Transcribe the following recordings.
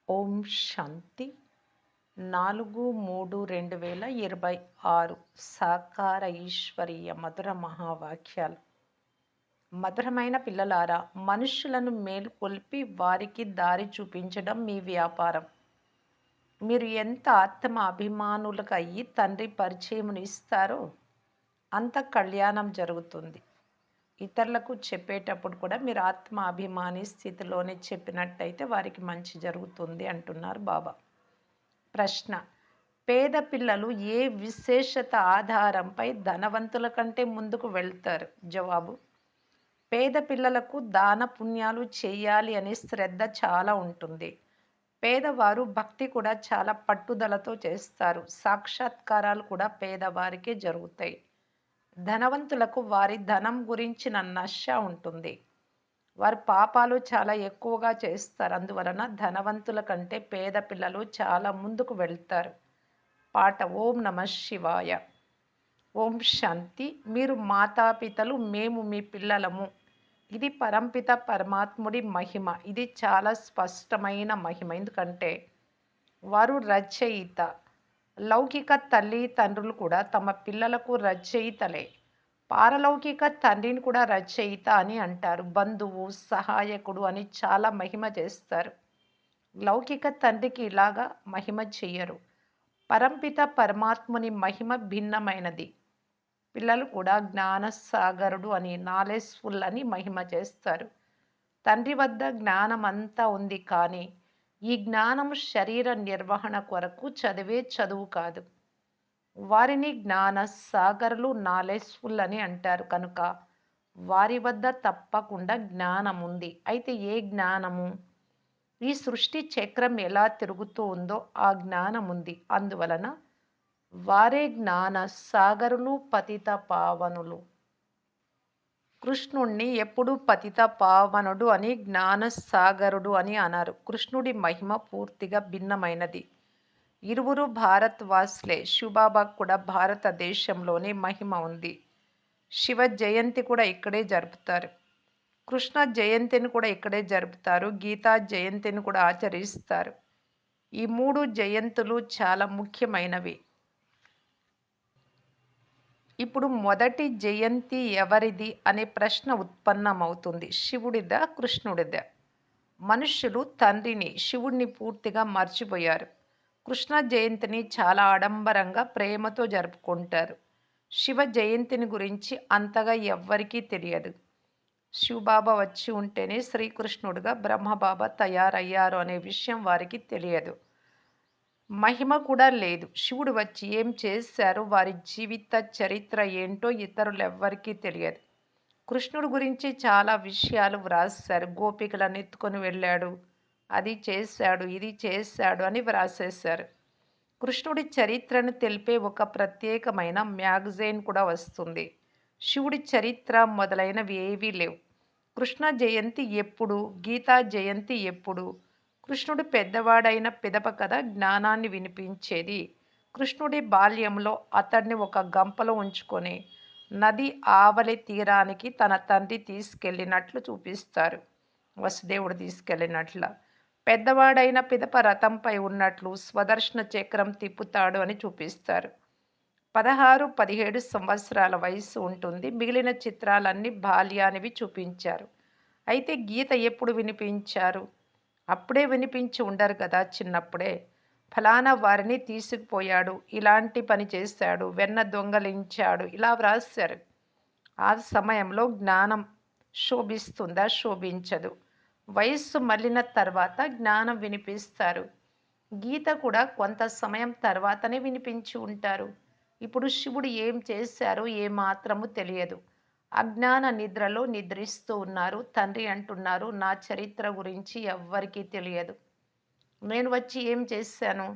ఓం శాంతి 4/3/2026 సాకార ఈశ్వరీయ మధుర మహావాక్యాలు. మధురమైన పిల్లలారా, మనుషులను మేలుకొల్పి వారికి దారి చూపించడం మీ వ్యాపారం. మీరు ఎంత ఆత్మ అభిమానులుగా అయ్యి తండ్రి పరిచయమును ఇస్తారో అంత కళ్యాణం జరుగుతుంది. ఇతరులకు చెప్పేటప్పుడు కూడా మీరు ఆత్మ అభిమాని స్థితిలోనే చెప్పినట్టయితే వారికి మంచి జరుగుతుంది అంటున్నారు బాబా. ప్రశ్న: పేద పిల్లలు ఏ విశేషత ఆధారంపై ధనవంతుల కంటే ముందుకు వెళ్తారు? జవాబు: పేద పిల్లలకు దాన పుణ్యాలు చేయాలి అనే శ్రద్ధ చాలా ఉంటుంది. పేదవారు భక్తి కూడా చాలా పట్టుదలతో చేస్తారు. సాక్షాత్కారాలు కూడా పేదవారికే జరుగుతాయి. ధనవంతులకు వారి ధనం గురించిన నశ ఉంటుంది. వారి పాపాలు చాలా ఎక్కువగా చేస్తారు. అందువలన ధనవంతుల కంటే పేద పిల్లలు చాలా ముందుకు వెళ్తారు. పాట: ఓం నమ శివాయ. ఓం శాంతి. మీరు మాతాపితలు, మేము మీ పిల్లలము. ఇది పరంపిత పరమాత్ముడి మహిమ. ఇది చాలా స్పష్టమైన మహిమ. ఎందుకంటే వారు రచయిత. లౌకిక తల్లి తండ్రులు కూడా తమ పిల్లలకు రచయితలే. పారలౌకిక తండ్రిని కూడా రచయిత అని అంటారు. బంధువు, సహాయకుడు అని చాలా మహిమ చేస్తారు. లౌకిక తండ్రికి ఇలాగా మహిమ చెయ్యరు. పరంపిత పరమాత్ముని మహిమ భిన్నమైనది. పిల్లలు కూడా జ్ఞానసాగరుడు అని, నాలెడ్జ్ఫుల్ అని మహిమ చేస్తారు. తండ్రి వద్ద జ్ఞానం అంతా ఉంది, కానీ ఈ జ్ఞానం శరీర నిర్వహణ కొరకు చదివే చదువు కాదు. వారిని జ్ఞాన సాగరులు, నాలెడ్జ్ఫుల్ అని అంటారు. కనుక వారి వద్ద తప్పకుండా జ్ఞానం ఉంది. అయితే ఏ జ్ఞానము? ఈ సృష్టి చక్రం ఎలా తిరుగుతూ ఉందో ఆ జ్ఞానం ఉంది. అందువలన వారే జ్ఞాన సాగరులు, పతిత పావనులు. కృష్ణుణ్ణి ఎప్పుడు పతిత పావనుడు అని, జ్ఞాన సాగరుడు అని అన్నారు. కృష్ణుడి మహిమ పూర్తిగా భిన్నమైనది. ఇరువురు భారత్ వాసులే. శివబాబాకు కూడా భారతదేశంలోనే మహిమ ఉంది. శివ జయంతి కూడా ఇక్కడే జరుపుతారు. కృష్ణ జయంతిని కూడా ఇక్కడే జరుపుతారు. గీతా జయంతిని కూడా ఆచరిస్తారు. ఈ 3 జయంతులు చాలా ముఖ్యమైనవి. ఇప్పుడు మొదటి జయంతి ఎవరిది అనే ప్రశ్న ఉత్పన్నమవుతుంది. శివుడిదా, కృష్ణుడిదా? మనుష్యులు తండ్రిని, శివుడిని పూర్తిగా మర్చిపోయారు. కృష్ణ జయంతిని చాలా ఆడంబరంగా, ప్రేమతో జరుపుకుంటారు. శివ జయంతిని గురించి అంతగా ఎవ్వరికీ తెలియదు. శివబాబా వచ్చి ఉంటేనే శ్రీకృష్ణుడిగా బ్రహ్మబాబా తయారయ్యారు అనే విషయం వారికి తెలియదు. మహిమ కూడా లేదు. శివుడు వచ్చి ఏం చేశారు, వారి జీవిత చరిత్ర ఏంటో ఇతరులెవ్వరికీ తెలియదు. కృష్ణుడి గురించి చాలా విషయాలు వ్రాసారు. గోపికలను ఎత్తుకొని వెళ్ళాడు, అది చేశాడు, ఇది చేశాడు అని వ్రాసేశారు. కృష్ణుడి చరిత్రను తెలిపే ఒక ప్రత్యేకమైన మ్యాగజైన్ కూడా వస్తుంది. శివుడి చరిత్ర మొదలైనవి ఏవీ లేవు. కృష్ణ జయంతి ఎప్పుడు, గీతా జయంతి ఎప్పుడు? కృష్ణుడు పెద్దవాడైన పిదప కదా జ్ఞానాన్ని వినిపించేది. కృష్ణుడి బాల్యంలో అతడిని ఒక గంపలో ఉంచుకొని నది ఆవలి తీరానికి తన తండ్రి తీసుకెళ్ళినట్లు చూపిస్తారు. వసుదేవుడు తీసుకెళ్ళినట్ల. పెద్దవాడైన పిదప రథంపై ఉన్నట్లు స్వదర్శన చక్రం తిప్పుతాడు అని చూపిస్తారు. 16-17 సంవత్సరాల వయస్సు ఉంటుంది. మిగిలిన చిత్రాలన్నీ బాల్యానివి చూపించారు. అయితే గీత ఎప్పుడు వినిపించారు? అప్పుడే వినిపించి ఉండరు కదా, చిన్నప్పుడే. ఫలానా వారిని తీసుకుపోయాడు, ఇలాంటి పని చేశాడు, వెన్న దొంగలించాడు, ఇలా వ్రాశారు. ఆ సమయంలో జ్ఞానం శోభిస్తుందా? శోభించదు. వయస్సు మళ్ళిన తర్వాత జ్ఞానం వినిపిస్తారు. గీత కూడా కొంత సమయం తర్వాతనే వినిపించి ఉంటారు. ఇప్పుడు శివుడు ఏం చేశారో ఏమాత్రము తెలియదు. అజ్ఞాన నిద్రలో నిద్రిస్తూ ఉన్నారు. తండ్రి అంటున్నారు, నా చరిత్ర గురించి ఎవ్వరికీ తెలియదు. నేను వచ్చి ఏం చేశాను?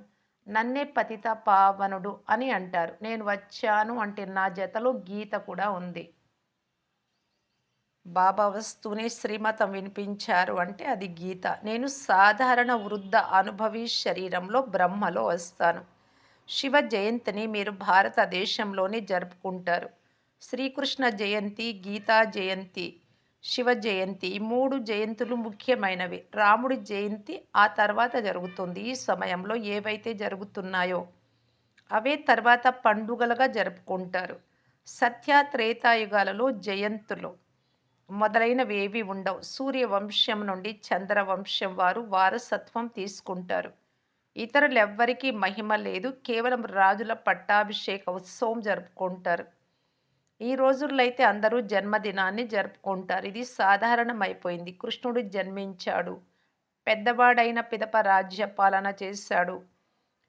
నన్నే పతిత పావనుడు అని అంటారు. నేను వచ్చాను అంటే నా జతలో గీత కూడా ఉంది. బాబా వస్తూనే శ్రీమతం వినిపించారు అంటే అది గీత. నేను సాధారణ వృద్ధ అనుభవి శరీరంలో బ్రహ్మలో వస్తాను. శివ జయంతిని మీరు భారతదేశంలోనే జరుపుకుంటారు. శ్రీకృష్ణ జయంతి, గీతా జయంతి శివ జయంతి. ఈ 3 జయంతులు ముఖ్యమైనవి. రాముడి జయంతి ఆ తర్వాత జరుగుతుంది. ఈ సమయంలో ఏవైతే జరుగుతున్నాయో అవే తర్వాత పండుగలుగా జరుపుకుంటారు. సత్య త్రేతాయుగాలలో జయంతులు మొదలైనవేవి ఉండవు. సూర్యవంశం నుండి చంద్రవంశం వారు వారసత్వం తీసుకుంటారు. ఇతరులెవ్వరికీ మహిమ లేదు. కేవలం రాజుల పట్టాభిషేక ఉత్సవం జరుపుకుంటారు. ఈ రోజుల్లో అయితే అందరూ జన్మదినాన్ని జరుపుకుంటారు. ఇది సాధారణమైపోయింది. కృష్ణుడు జన్మించాడు. పెద్దవాడైన పిదప రాజ్య పాలన చేశాడు.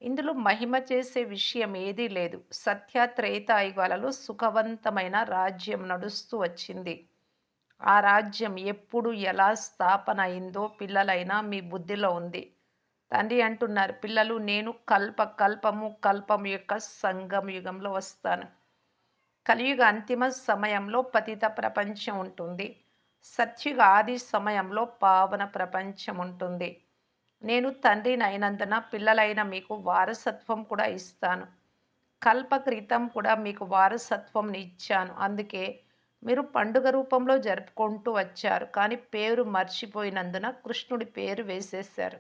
ఇందులో మహిమ చేసే విషయం ఏదీ లేదు. సత్య త్రేతాయుగాలలో సుఖవంతమైన రాజ్యం నడుస్తూ వచ్చింది. ఆ రాజ్యం ఎప్పుడు ఎలా స్థాపన అయిందో పిల్లలైనా మీ బుద్ధిలో ఉంది. తండ్రి అంటున్నారు, పిల్లలు నేను కల్పము యొక్క సంగమ యుగంలో వస్తాను. కలియుగ అంతిమ సమయంలో పతిత ప్రపంచం ఉంటుంది. సత్యుగ ఆది సమయంలో పావన ప్రపంచం ఉంటుంది. నేను తండ్రిని అయినందున పిల్లలైన మీకు వారసత్వం కూడా ఇస్తాను. కల్పక్రితం కూడా మీకు వారసత్వం ఇచ్చాను. అందుకే మీరు పండుగ రూపంలో జరుపుకుంటూ వచ్చారు. కానీ పేరు మర్చిపోయినందున కృష్ణుడి పేరు వేసేశారు.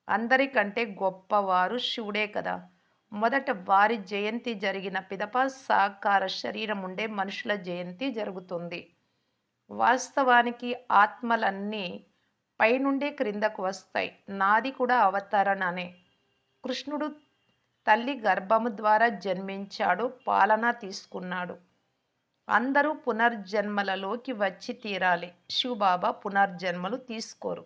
అందరికంటే గొప్పవారు శివుడే కదా! మొదట వారి జయంతి జరిగిన పిదప సాకార శరీరం ఉండే మనుషుల జయంతి జరుగుతుంది. వాస్తవానికి ఆత్మలన్నీ పైనుండే క్రిందకు వస్తాయి. నాది కూడా అవతరణనే. కృష్ణుడు తల్లి గర్భము ద్వారా జన్మించాడు, పాలన తీసుకున్నాడు. అందరూ పునర్జన్మలలోకి వచ్చి తీరాలి. శివబాబా పునర్జన్మలు తీసుకోరు.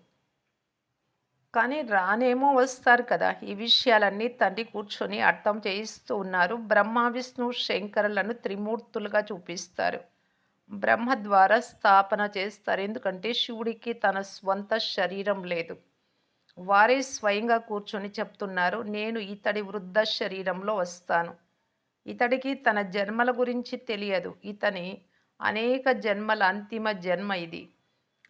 కానీ రానేమో వస్తారు కదా! ఈ విషయాలన్నీ తండ్రి కూర్చొని అర్థం చేయిస్తూ ఉన్నారు. బ్రహ్మ, విష్ణు, శంకరులను త్రిమూర్తులుగా చూపిస్తారు. బ్రహ్మ ద్వారా స్థాపన చేస్తారు. ఎందుకంటే శివుడికి తన స్వంత శరీరం లేదు. వారే స్వయంగా కూర్చొని చెప్తున్నారు, నేను ఇతడి వృద్ధ శరీరంలో వస్తాను. ఇతడికి తన జన్మల గురించి తెలియదు. ఇతని అనేక జన్మల అంతిమ జన్మ ఇది.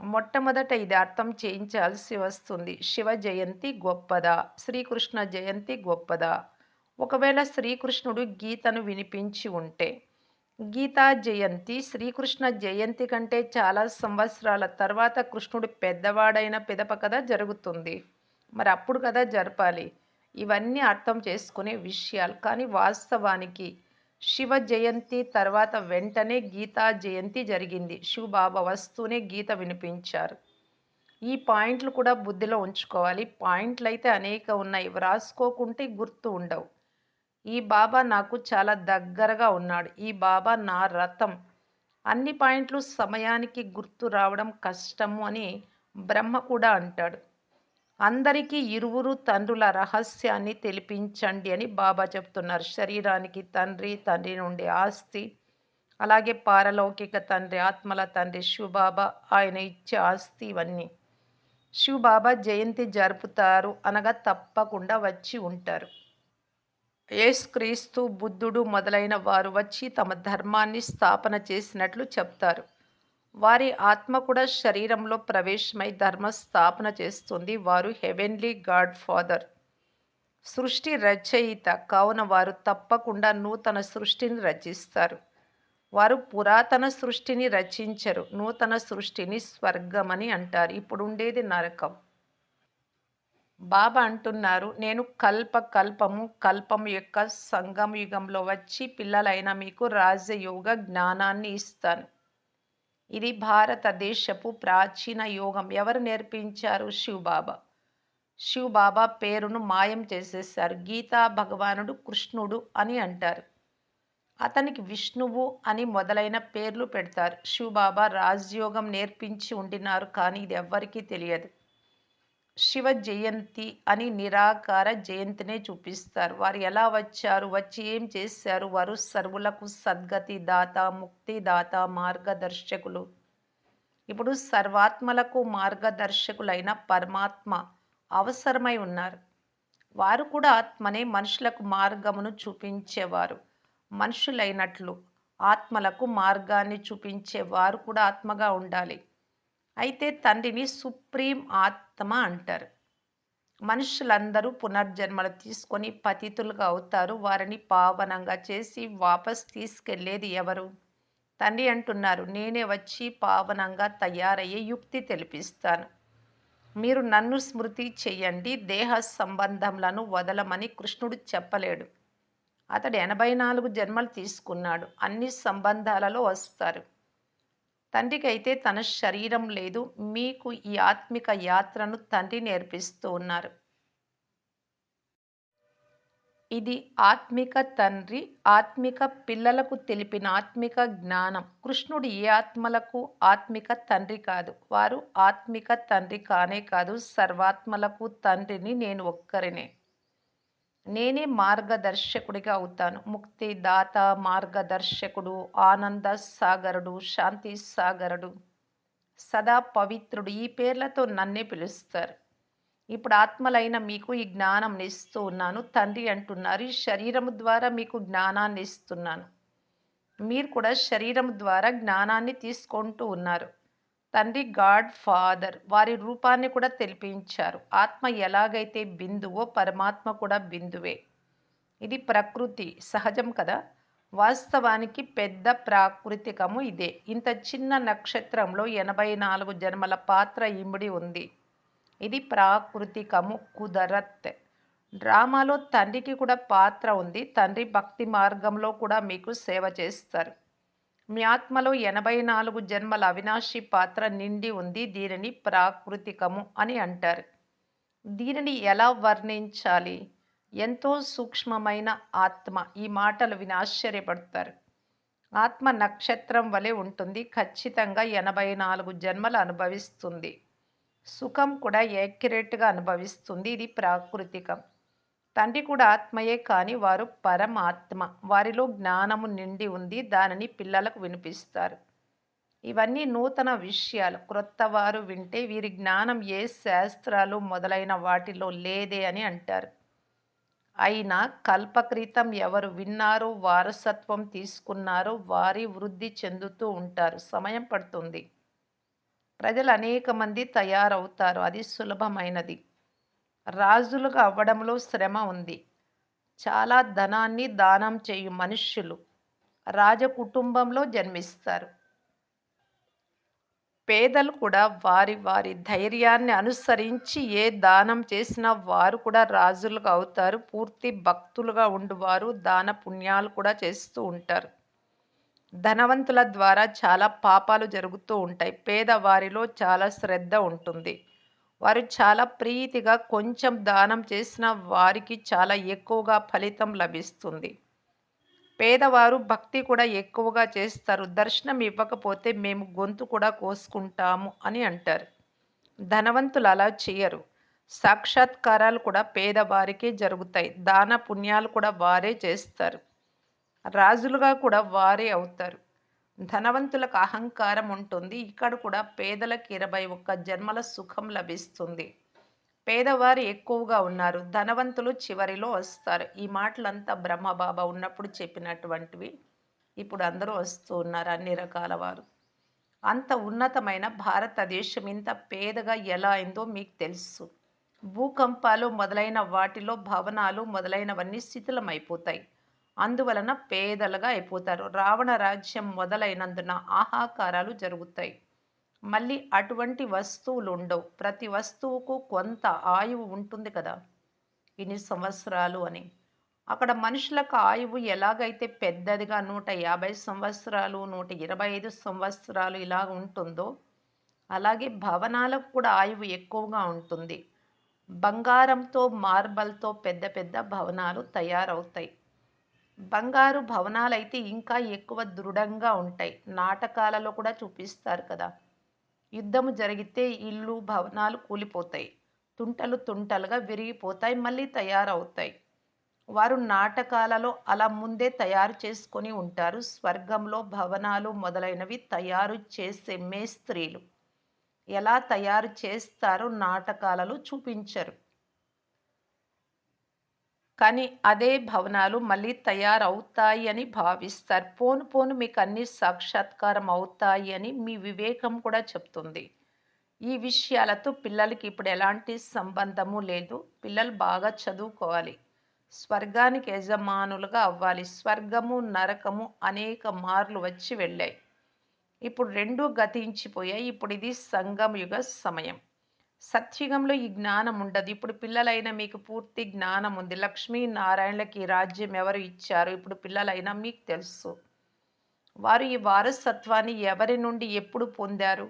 మొట్టమొదట ఇది అర్థం చేయించాల్సి వస్తుంది. శివ జయంతి గొప్పదా? శ్రీకృష్ణ జయంతి గొప్పదా? ఒకవేళ శ్రీకృష్ణుడు గీతను వినిపించి ఉంటే, గీతా జయంతి శ్రీకృష్ణ జయంతి కంటే చాలా సంవత్సరాల తర్వాత కృష్ణుడు పెద్దవాడైన పిదప కదా జరుగుతుంది. మరి అప్పుడు కదా జరపాలి. ఇవన్నీ అర్థం చేసుకునే విషయాలు. కానీ వాస్తవానికి శివ జయంతి తర్వాత వెంటనే గీతా జయంతి జరిగింది. శివబాబా వస్తూనే గీత వినిపించారు. ఈ పాయింట్లు కూడా బుద్ధిలో ఉంచుకోవాలి. పాయింట్లయితే అనేక ఉన్నాయి. వ్రాసుకోకుంటే గుర్తు ఉండవు. ఈ బాబా నాకు చాలా దగ్గరగా ఉన్నాడు. ఈ బాబా నా రథం. అన్ని పాయింట్లు సమయానికి గుర్తు రావడం కష్టము అని బ్రహ్మ కూడా అంటాడు. అందరికీ ఇరువురు తండ్రుల రహస్యాన్ని తెలిపించండి అని బాబా చెప్తున్నారు. శరీరానికి తండ్రి, తండ్రి నుండి ఆస్తి, అలాగే పారలౌకిక తండ్రి, ఆత్మల తండ్రి శివబాబా, ఆయన ఇచ్చే ఆస్తి ఇవన్నీ. శివబాబా జయంతి జరుపుతారు అనగా తప్పకుండా వచ్చి ఉంటారు. యేసుక్రీస్తు, బుద్ధుడు మొదలైన వారు వచ్చి తమ ధర్మాన్ని స్థాపన చేసినట్లు చెప్తారు. వారి ఆత్మ కూడా శరీరంలో ప్రవేశమై ధర్మ స్థాపన చేస్తుంది. వారు హెవెన్లీ గాడ్ ఫాదర్, సృష్టి రచయిత. కావున వారు తప్పకుండా నూతన సృష్టిని రచిస్తారు. వారు పురాతన సృష్టిని రచించరు. నూతన సృష్టిని స్వర్గమని అంటారు. ఇప్పుడు ఉండేది నరకం. బాబా అంటున్నారు, నేను కల్పము యొక్క సంగమ యుగంలో వచ్చి పిల్లలైన మీకు రాజయోగ జ్ఞానాన్ని ఇస్తాను. ఇది భారతదేశపు ప్రాచీన యోగం. ఎవరు నేర్పించారు? శివబాబా. శివబాబా పేరును మాయం చేసేశారు. గీతా భగవానుడు కృష్ణుడు అని అంటారు. అతనికి విష్ణువు అని మొదలైన పేర్లు పెడతారు. శివబాబా రాజయోగం నేర్పించి ఉండినారు, కానీ ఇది ఎవ్వరికీ తెలియదు. శివ జయంతి అని నిరాకార జయంతినే చూపిస్తారు. వారు ఎలా వచ్చారు, వచ్చి ఏం చేశారు? వారు సర్వులకు సద్గతి దాత, ముక్తి దాత, మార్గదర్శకులు. ఇప్పుడు సర్వాత్మలకు మార్గదర్శకులైన పరమాత్మ అవసరమై ఉన్నారు. వారు కూడా ఆత్మనే. మనుషులకు మార్గమును చూపించేవారు మనుషులైనట్లు ఆత్మలకు మార్గాన్ని చూపించే వారు కూడా ఆత్మగా ఉండాలి. అయితే తండ్రిని సుప్రీం ఆత్మ అంటారు. మనుషులందరూ పునర్జన్మలు తీసుకొని పతితులుగా అవుతారు. వారిని పావనంగా చేసి వాపస్ తీసుకెళ్లేది ఎవరు? తండ్రి అంటున్నారు, నేనే వచ్చి పావనంగా తయారయ్యే యుక్తి తెలిపిస్తాను. మీరు నన్ను స్మృతి చెయ్యండి, దేహ సంబంధములను వదలమని కృష్ణుడు చెప్పలేడు. అతడు 84 జన్మలు తీసుకున్నాడు. అన్ని సంబంధాలలో వస్తారు. తండ్రికైతే తన శరీరం లేదు. మీకు ఈ ఆత్మిక యాత్రను తండ్రి నేర్పిస్తూ ఉన్నారు. ఇది ఆత్మిక తండ్రి ఆత్మిక పిల్లలకు తెలిపిన ఆత్మిక జ్ఞానం. కృష్ణుడు ఏ ఆత్మలకు ఆత్మిక తండ్రి కాదు. వారు ఆత్మిక తండ్రి కానే కాదు, సర్వాత్మలకు తండ్రిని నేను ఒక్కరినే. నేనే మార్గదర్శకుడిగా అవుతాను. ముక్తిదాత, మార్గదర్శకుడు, ఆనంద సాగరుడు, శాంతి సాగరుడు, సదా పవిత్రుడు, ఈ పేర్లతో నన్నే పిలుస్తారు. ఇప్పుడు ఆత్మలైన మీకు ఈ జ్ఞానంని ఇస్తూ ఉన్నాను. తండ్రి అంటున్నారు, ఈ శరీరము ద్వారా మీకు జ్ఞానాన్ని ఇస్తున్నాను. మీరు కూడా శరీరం ద్వారా జ్ఞానాన్ని తీసుకుంటూ ఉన్నారు. తండ్రి గాడ్ ఫాదర్ వారి రూపాన్ని కూడా తెలిపించారు. ఆత్మ ఎలాగైతే బిందువో పరమాత్మ కూడా బిందువే. ఇది ప్రకృతి సహజం కదా. వాస్తవానికి పెద్ద ప్రాకృతికము ఇదే. ఇంత చిన్న నక్షత్రంలో 84 జన్మల పాత్ర ఇమిడి ఉంది. ఇది ప్రాకృతికము, కుదరత్. డ్రామాలో తండ్రికి కూడా పాత్ర ఉంది. తండ్రి భక్తి మార్గంలో కూడా మీకు సేవ చేస్తారు. మీ ఆత్మలో 84 జన్మల అవినాశి పాత్ర నిండి ఉంది. దీనిని ప్రాకృతికము అని అంటారు. దీనిని ఎలా వర్ణించాలి? ఎంతో సూక్ష్మమైన ఆత్మ. ఈ మాటలు విని ఆశ్చర్యపడతారు. ఆత్మ నక్షత్రం వలె ఉంటుంది. ఖచ్చితంగా 84 జన్మలు అనుభవిస్తుంది. సుఖం కూడా యాక్యురేట్గా అనుభవిస్తుంది. ఇది ప్రాకృతికం. తండ్రి కూడా ఆత్మయే, కానీ వారు పరమాత్మ. వారిలో జ్ఞానము నిండి ఉంది. దానిని పిల్లలకు వినిపిస్తారు. ఇవన్నీ నూతన విషయాలు. క్రొత్తవారు వింటే వీరి జ్ఞానం ఏ శాస్త్రాలు మొదలైన వాటిలో లేదే అని అంటారు. అయినా కల్పక్రితం ఎవరు విన్నారో, వారసత్వం తీసుకున్నారో వారి వృద్ధి చెందుతూ ఉంటారు. సమయం పడుతుంది. ప్రజలు అనేక మంది తయారవుతారు. అది సులభమైనది. రాజులుగా అవ్వడంలో శ్రమ ఉంది. చాలా ధనాన్ని దానం చేయు మనుష్యులు రాజకుటుంబంలో జన్మిస్తారు. పేదలు కూడా వారి వారి ధైర్యాన్ని అనుసరించి ఏ దానం చేసినా వారు కూడా రాజులుగా అవుతారు. పూర్తి భక్తులుగా ఉండువారు దాన పుణ్యాలు కూడా చేస్తూ ఉంటారు. ధనవంతుల ద్వారా చాలా పాపాలు జరుగుతూ ఉంటాయి. పేదవారిలో చాలా శ్రద్ధ ఉంటుంది. వారు చాలా ప్రీతిగా కొంచెం దానం చేసిన వారికి చాలా ఎక్కువగా ఫలితం లభిస్తుంది. పేదవారు భక్తి కూడా ఎక్కువగా చేస్తారు. దర్శనం ఇవ్వకపోతే మేము గొంతు కూడా కోసుకుంటాము అని అంటారు. ధనవంతులు అలా చేయరు. సాక్షాత్కారాలు కూడా పేదవారికే జరుగుతాయి. దాన పుణ్యాలు కూడా వారే చేస్తారు. రాజులుగా కూడా వారే అవుతారు. ధనవంతులకు అహంకారం ఉంటుంది. ఇక్కడ కూడా పేదలకు 21 జన్మల సుఖం లభిస్తుంది. పేదవారు ఎక్కువగా ఉన్నారు. ధనవంతులు చివరిలో వస్తారు. ఈ మాటలంతా బ్రహ్మబాబా ఉన్నప్పుడు చెప్పినటువంటివి. ఇప్పుడు అందరూ వస్తూ ఉన్నారు, అన్ని రకాల వారు. అంత ఉన్నతమైన భారతదేశం ఇంత పేదగా ఎలా అయిందో మీకు తెలుసు. భూకంపాలు మొదలైన వాటిలో భవనాలు మొదలైనవన్నీ శిథిలమైపోతాయి. అందువలన పేదలుగా అయిపోతారు. రావణ రాజ్యం మొదలైనందున ఆహాకారాలు జరుగుతాయి. మళ్ళీ అటువంటి వస్తువులు ఉండవు. ప్రతి వస్తువుకు కొంత ఆయువు ఉంటుంది కదా, ఇన్ని సంవత్సరాలు అని. అక్కడ మనుషులకు ఆయువు ఎలాగైతే పెద్దదిగా 150 సంవత్సరాలు, 125 సంవత్సరాలు ఇలా ఉంటుందో, అలాగే భవనాలకు కూడా ఆయువు ఎక్కువగా ఉంటుంది. బంగారంతో, మార్బల్తో పెద్ద పెద్ద భవనాలు తయారవుతాయి. బంగారు భవనాలైతే ఇంకా ఎక్కువ దృఢంగా ఉంటాయి. నాటకాలలో కూడా చూపిస్తారు కదా. యుద్ధము జరిగితే ఇల్లు, భవనాలు కూలిపోతాయి. తుంటలు తుంటలుగా విరిగిపోతాయి, మళ్ళీ తయారవుతాయి. వారు నాటకాలలో అలా ముందే తయారు చేసుకొని ఉంటారు. స్వర్గంలో భవనాలు మొదలైనవి తయారు చేసే మేస్త్రీలు ఎలా తయారు చేస్తారో నాటకాలలో చూపించరు. కానీ అదే భవనాలు మళ్ళీ తయారవుతాయి అని భావిస్తారు. పోను పోను మీకు అన్నీ సాక్షాత్కారం అవుతాయి అని మీ వివేకం కూడా చెప్తుంది. ఈ విషయాలతో పిల్లలకి ఇప్పుడు ఎలాంటి సంబంధము లేదు. పిల్లలు బాగా చదువుకోవాలి. స్వర్గానికి యజమానులుగా అవ్వాలి. స్వర్గము, నరకము అనేక మార్లు వచ్చి వెళ్ళాయి. ఇప్పుడు 2 గతించిపోయాయి. ఇప్పుడు ఇది సంగమయుగ సమయం. సత్యుగంలో ఈ జ్ఞానం ఉండదు. ఇప్పుడు పిల్లలైన మీకు పూర్తి జ్ఞానం ఉంది. లక్ష్మీ నారాయణలకి ఈ రాజ్యం ఎవరు ఇచ్చారు? ఇప్పుడు పిల్లలైనా మీకు తెలుసు. వారు ఈ వారసత్వాన్ని ఎవరి నుండి ఎప్పుడు పొందారు?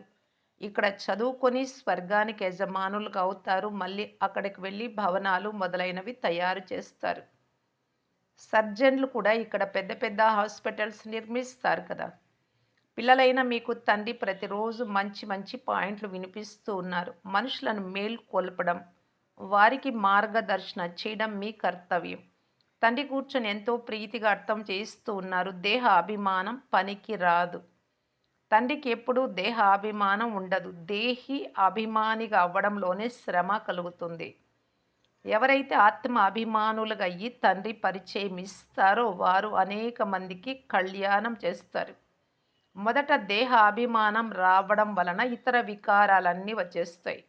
ఇక్కడ చదువుకొని స్వర్గానికి యజమానులుగా అవుతారు. మళ్ళీ అక్కడికి వెళ్ళి భవనాలు మొదలైనవి తయారు చేస్తారు. సర్జన్లు కూడా ఇక్కడ పెద్ద పెద్ద హాస్పిటల్స్ నిర్మిస్తారు కదా! పిల్లలైన మీకు తండ్రి ప్రతిరోజు మంచి మంచి పాయింట్లు వినిపిస్తూ ఉన్నారు. మనుషులను మేల్కొల్పడం, వారికి మార్గదర్శన చేయడం మీ కర్తవ్యం. తండ్రి కూర్చొని ఎంతో ప్రీతిగా అర్థం చేయిస్తూ ఉన్నారు. దేహ అభిమానం పనికి రాదు. తండ్రికి ఎప్పుడూ దేహాభిమానం ఉండదు. దేహి అభిమానిగా అవ్వడంలోనే శ్రమ కలుగుతుంది. ఎవరైతే ఆత్మ అభిమానులుగా అయ్యి తండ్రి పరిచయం ఇస్తారో వారు అనేక మందికి కళ్యాణం చేస్తారు. మొదట దేహ అభిమానం రావడం వలన ఇతర వికారాలన్నీ వచ్చేస్తాయి.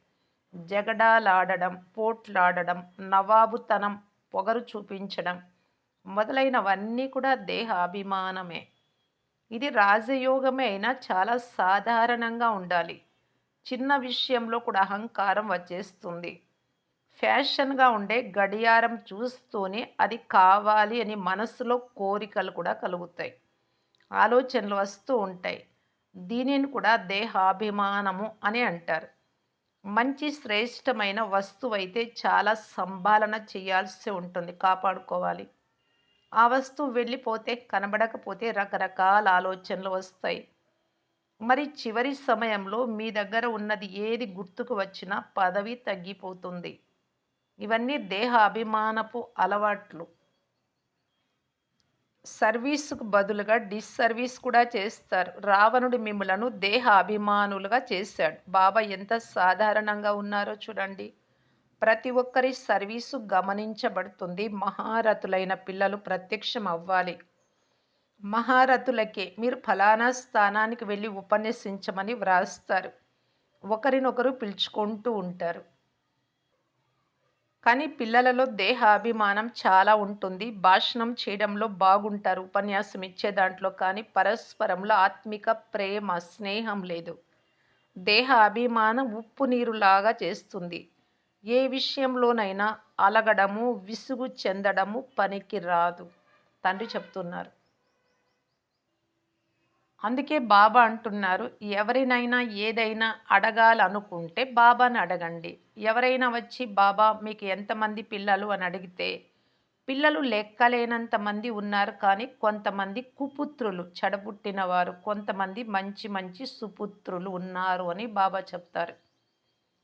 జగడాలాడడం, పోట్లాడడం, నవాబుతనం, పొగరు చూపించడం మొదలైనవన్నీ కూడా దేహ అభిమానమే. ఇది రాజయోగమే అయినా చాలా సాధారణంగా ఉండాలి. చిన్న విషయంలో కూడా అహంకారం వచ్చేస్తుంది. ఫ్యాషన్‌గా ఉండే గడియారం చూస్తూనే అది కావాలి అని మనసులో కోరికలు కూడా కలుగుతాయి. ఆలోచనలు వస్తూ ఉంటాయి. దీనిని కూడా దేహాభిమానము అని అంటారు. మంచి శ్రేష్టమైన వస్తువైతే చాలా సంభాలన చేయాల్సి ఉంటుంది. కాపాడుకోవాలి. ఆ వస్తువు వెళ్ళిపోతే, కనబడకపోతే రకరకాల ఆలోచనలు వస్తాయి. మరి చివరి సమయంలో మీ దగ్గర ఉన్నది ఏది గుర్తుకు వచ్చినా పదవి తగ్గిపోతుంది. ఇవన్నీ దేహ అభిమానపు అలవాట్లు. సర్వీసుకు బదులుగా డిస్సర్వీస్ కూడా చేస్తారు. రావణుడు మిమ్ములను దేహ అభిమానులుగా చేశాడు. బాబా ఎంత సాధారణంగా ఉన్నారో చూడండి. ప్రతి ఒక్కరి సర్వీసు గమనించబడుతుంది. మహారథులైన పిల్లలు ప్రత్యక్షం అవ్వాలి. మహారథులకే మీరు ఫలానా స్థానానికి వెళ్ళి ఉపన్యసించమని వ్రాస్తారు. ఒకరినొకరు పిలుచుకుంటూ ఉంటారు. కానీ పిల్లలలో దేహాభిమానం చాలా ఉంటుంది. భాషణం చేయడంలో బాగుంటారు, ఉపన్యాసం ఇచ్చే దాంట్లో. కానీ పరస్పరంలో ఆత్మిక ప్రేమ, స్నేహం లేదు. దేహ అభిమానం ఉప్పు నీరులాగా చేస్తుంది. ఏ విషయంలోనైనా అలగడము, విసుగు చెందడము పనికి రాదు. తండ్రి చెప్తున్నారు. అందుకే బాబా అంటున్నారు, ఎవరినైనా ఏదైనా అడగాలనుకుంటే బాబాని అడగండి. ఎవరైనా వచ్చి బాబా మీకు ఎంతమంది పిల్లలు అని అడిగితే, పిల్లలు లెక్కలేనంత మంది ఉన్నారు. కానీ కొంతమంది కుపుత్రులు, చెడబుట్టిన వారు, కొంతమంది మంచి మంచి సుపుత్రులు ఉన్నారు అని బాబా చెప్తారు.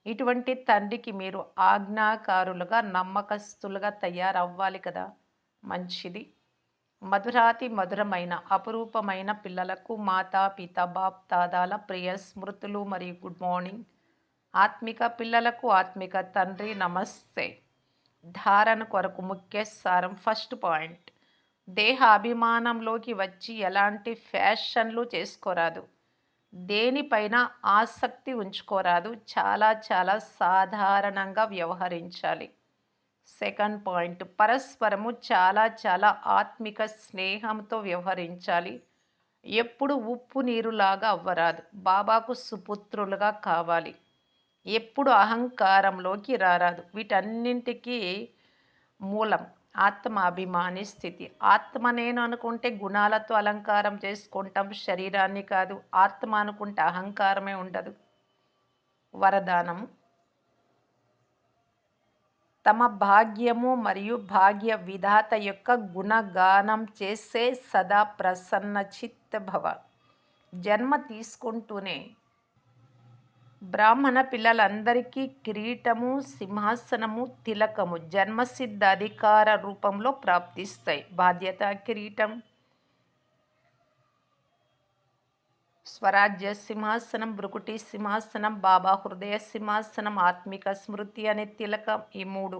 ఇటువంటి తండ్రికి మీరు ఆజ్ఞాకారులుగా, నమ్మకస్తులుగా తయారవ్వాలి కదా. మంచిది. మధురాతి మధురమైన అపురూపమైన పిల్లలకు మాతా పిత బాప్ దాదాల ప్రియ స్మృతులు మరియు గుడ్ మార్నింగ్. ఆత్మిక పిల్లలకు ఆత్మిక తండ్రి నమస్తే. ధారణ కొరకు ముఖ్య సారం. ఫస్ట్ పాయింట్, దేహ అభిమానంలోకి వచ్చి ఎలాంటి ఫ్యాషన్లు చేసుకోరాదు. దేనిపైన ఆసక్తి ఉంచుకోరాదు. చాలా చాలా సాధారణంగా వ్యవహరించాలి. సెకండ్ పాయింట్, పరస్పరము చాలా చాలా ఆత్మిక స్నేహంతో వ్యవహరించాలి. ఎప్పుడు ఉప్పు నీరులాగా అవ్వరాదు. బాబాకు సుపుత్రులుగా కావాలి. ఎప్పుడు అహంకారంలోకి రారాదు. వీటన్నింటికీ మూలం ఆత్మాభిమాని స్థితి. ఆత్మ నేను అనుకుంటే గుణాలతో అలంకారం చేసుకుంటాం, శరీరాన్ని కాదు. ఆత్మ అనుకుంటే అహంకారమే ఉండదు. వరదానము, తమ భాగ్యము మరియు భాగ్య విధాత యొక్క గుణగానం చేసే సదా ప్రసన్న చిత్త భవ. జన్మ తీసుకుంటూనే బ్రాహ్మణ పిల్లలందరికీ కిరీటము, సింహాసనము, తిలకము జన్మసిద్ధ అధికార రూపంలో ప్రాప్తిస్తాయి. బాధ్యత కిరీటం, స్వరాజ్య సింహాసనం, భృకుటి సింహాసనం, బాబా హృదయ సింహాసనం, ఆత్మిక స్మృతి అనే తిలకం, ఈ మూడు.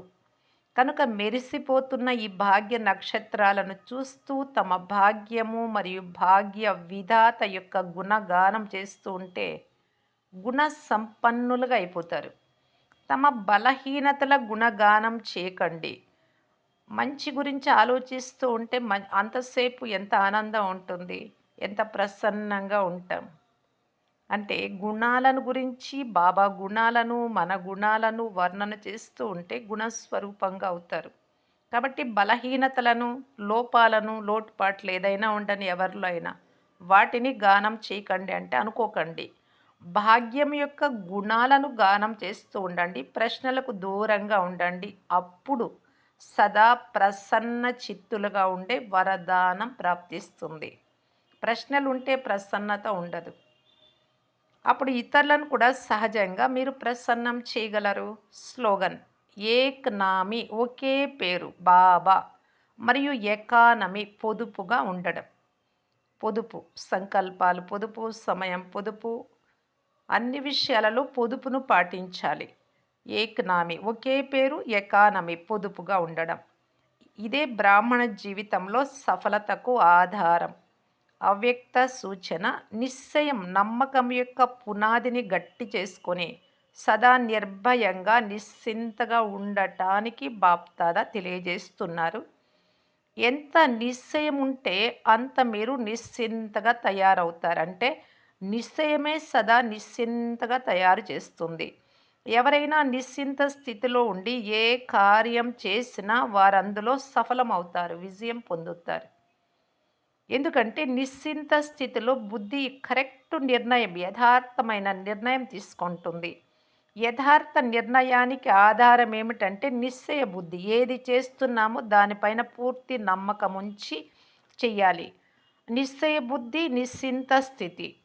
కనుక మెరిసిపోతున్న ఈ భాగ్య నక్షత్రాలను చూస్తూ తమ భాగ్యము మరియు భాగ్య విధాత యొక్క గుణగానం చేస్తూ ఉంటే గుణ సంపన్నులుగా అయిపోతారు. తమ బలహీనతల గుణగానం చేయకండి. మంచి గురించి ఆలోచిస్తూ ఉంటే అంతసేపు ఎంత ఆనందం ఉంటుంది, ఎంత ప్రసన్నంగా ఉంటాం. అంటే గుణాలను గురించి బాబా గుణాలను, మన గుణాలను వర్ణన చేస్తూ ఉంటే గుణస్వరూపంగా అవుతారు. కాబట్టి బలహీనతలను, లోపాలను, లోటుపాట్లు ఏదైనా ఉండని ఎవరిలో అయినా వాటిని గానం చేయకండి అంటే అనుకోకండి. భాగ్యం యొక్క గుణాలను గానం చేస్తూ ఉండండి. ప్రశ్నలకు దూరంగా ఉండండి. అప్పుడు సదా ప్రసన్న చిత్తులుగా ఉండే వరదానం ప్రాప్తిస్తుంది. ప్రశ్నలుంటే ప్రసన్నత ఉండదు. అప్పుడు ఇతరులను కూడా సహజంగా మీరు ప్రసన్నం చేయగలరు. స్లోగన్ ఏక్ నామి ఒకే పేరు బాబా మరియు ఎకానమీ పొదుపుగా ఉండడం. పొదుపు సంకల్పాలు పొదుపు, సమయం పొదుపు, అన్ని విషయాలలో పొదుపును పాటించాలి. ఏకనామి ఒకే పేరు, ఎకానమీ పొదుపుగా ఉండడం. ఇదే బ్రాహ్మణ జీవితంలో సఫలతకు ఆధారం. అవ్యక్త సూచన నిశ్చయం నమ్మకం యొక్క పునాదిని గట్టి చేసుకొని సదా నిర్భయంగా నిశ్చింతగా ఉండటానికి బాప్దాదా తెలియజేస్తున్నారు. ఎంత నిశ్చయం ఉంటే అంత మీరు నిశ్చింతగా తయారవుతారు. అంటే నిశ్చయమే సదా నిశ్చింతగా తయారు చేస్తుంది. ఎవరైనా నిశ్చింత స్థితిలో ఉండి ఏ కార్యం చేసినా వారందులో సఫలమవుతారు, విజయం పొందుతారు. ఎందుకంటే నిశ్చింత స్థితిలో బుద్ధి కరెక్ట్ నిర్ణయం, యథార్థమైన నిర్ణయం తీసుకుంటుంది. యథార్థ నిర్ణయానికి ఆధారం ఏమిటంటే నిశ్చయ బుద్ధి. ఏది చేస్తున్నామో దానిపైన పూర్తి నమ్మకం ఉంచి చెయ్యాలి. నిశ్చయ బుద్ధి, నిశ్చింత స్థితి.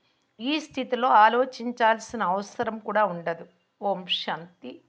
ఈ స్థితిలో ఆలోచించాల్సిన అవసరం కూడా ఉండదు. ఓం శాంతి.